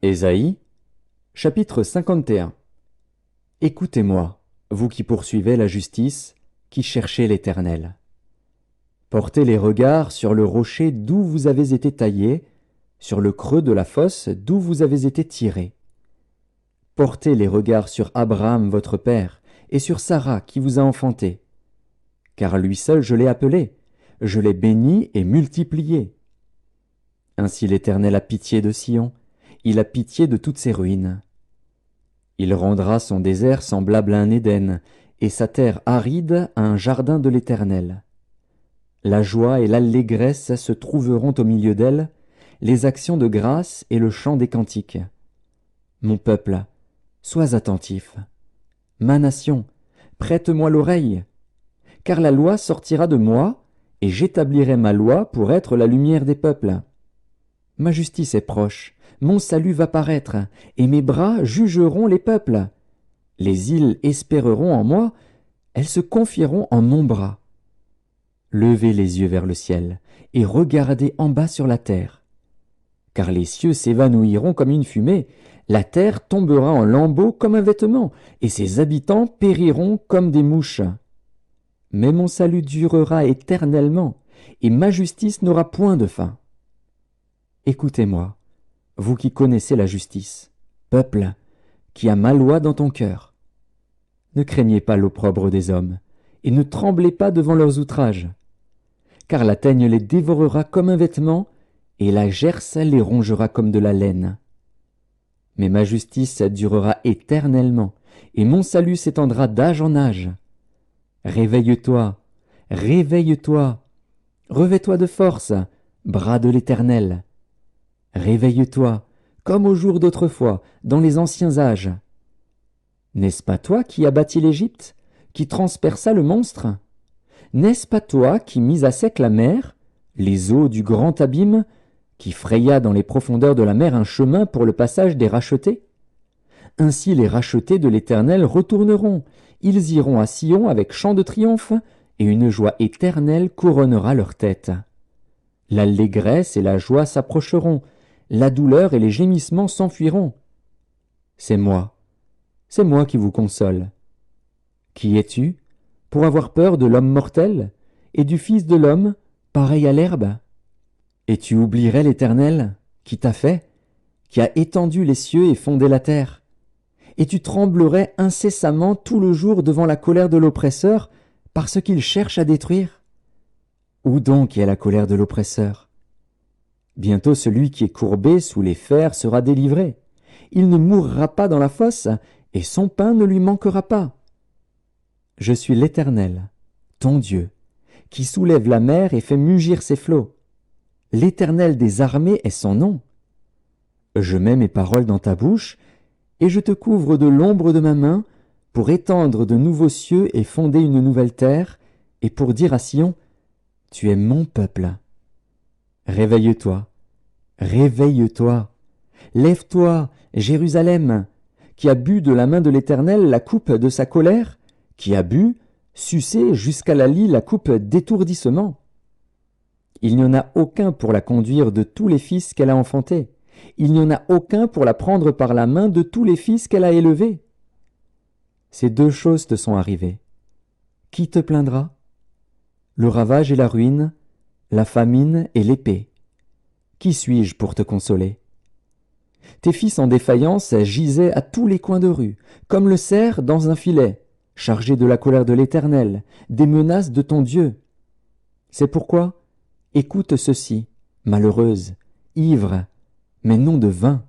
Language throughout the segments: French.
Ésaïe, chapitre 51. Écoutez-moi, vous qui poursuivez la justice, qui cherchez l'Éternel. Portez les regards sur le rocher d'où vous avez été taillés, sur le creux de la fosse d'où vous avez été tirés. Portez les regards sur Abraham votre père, et sur Sarah qui vous a enfanté. Car lui seul je l'ai appelé, je l'ai béni et multiplié. Ainsi l'Éternel a pitié de Sion, il a pitié de toutes ses ruines. Il rendra son désert semblable à un Éden, et sa terre aride à un jardin de l'Éternel. La joie et l'allégresse se trouveront au milieu d'elle, les actions de grâce et le chant des cantiques. Mon peuple, sois attentif. Ma nation, prête-moi l'oreille. Car la loi sortira de moi, et j'établirai ma loi pour être la lumière des peuples. Ma justice est proche, mon salut va paraître, et mes bras jugeront les peuples. Les îles espéreront en moi, elles se confieront en mon bras. Levez les yeux vers le ciel, et regardez en bas sur la terre. Car les cieux s'évanouiront comme une fumée, la terre tombera en lambeaux comme un vêtement, et ses habitants périront comme des mouches. Mais mon salut durera éternellement, et ma justice n'aura point de fin. Écoutez-moi, vous qui connaissez la justice, peuple, qui a ma loi dans ton cœur. Ne craignez pas l'opprobre des hommes, et ne tremblez pas devant leurs outrages. Car la teigne les dévorera comme un vêtement, et la gerce les rongera comme de la laine. Mais ma justice durera éternellement, et mon salut s'étendra d'âge en âge. Réveille-toi, réveille-toi, revêt-toi de force, bras de l'Éternel. Réveille-toi, comme au jour d'autrefois, dans les anciens âges. N'est-ce pas toi qui as bâti l'Égypte, qui transperça le monstre? N'est-ce pas toi qui mis à sec la mer, les eaux du grand abîme, qui fraya dans les profondeurs de la mer un chemin pour le passage des rachetés? Ainsi les rachetés de l'Éternel retourneront, ils iront à Sion avec chant de triomphe, et une joie éternelle couronnera leur tête. L'allégresse et la joie s'approcheront, la douleur et les gémissements s'enfuiront. C'est moi qui vous console. Qui es-tu, pour avoir peur de l'homme mortel, et du Fils de l'homme, pareil à l'herbe? Et tu oublierais l'Éternel, qui t'a fait, qui a étendu les cieux et fondé la terre? Et tu tremblerais incessamment tout le jour devant la colère de l'oppresseur, parce qu'il cherche à détruire? Où donc est la colère de l'oppresseur? Bientôt celui qui est courbé sous les fers sera délivré. Il ne mourra pas dans la fosse, et son pain ne lui manquera pas. Je suis l'Éternel, ton Dieu, qui soulève la mer et fait mugir ses flots. L'Éternel des armées est son nom. Je mets mes paroles dans ta bouche, et je te couvre de l'ombre de ma main, pour étendre de nouveaux cieux et fonder une nouvelle terre, et pour dire à Sion, tu es mon peuple. Réveille-toi, réveille-toi, lève-toi, Jérusalem, qui a bu de la main de l'Éternel la coupe de sa colère, qui a bu, sucé jusqu'à la lie la coupe d'étourdissement. Il n'y en a aucun pour la conduire de tous les fils qu'elle a enfantés. Il n'y en a aucun pour la prendre par la main de tous les fils qu'elle a élevés. Ces deux choses te sont arrivées. Qui te plaindra? Le ravage et la ruine, la famine et l'épée. Qui suis-je pour te consoler? Tes fils en défaillance gisaient à tous les coins de rue, comme le cerf dans un filet, chargé de la colère de l'Éternel, des menaces de ton Dieu. C'est pourquoi, écoute ceci, malheureuse, ivre, mais non de vin.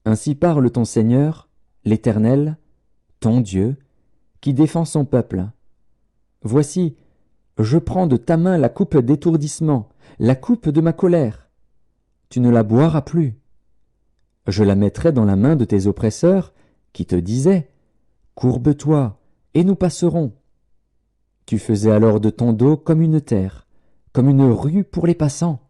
Ainsi parle ton Seigneur, l'Éternel, ton Dieu, qui défend son peuple. Voici, je prends de ta main la coupe d'étourdissement, la coupe de ma colère. Tu ne la boiras plus. Je la mettrai dans la main de tes oppresseurs, qui te disaient, courbe-toi, et nous passerons. Tu faisais alors de ton dos comme une terre, comme une rue pour les passants.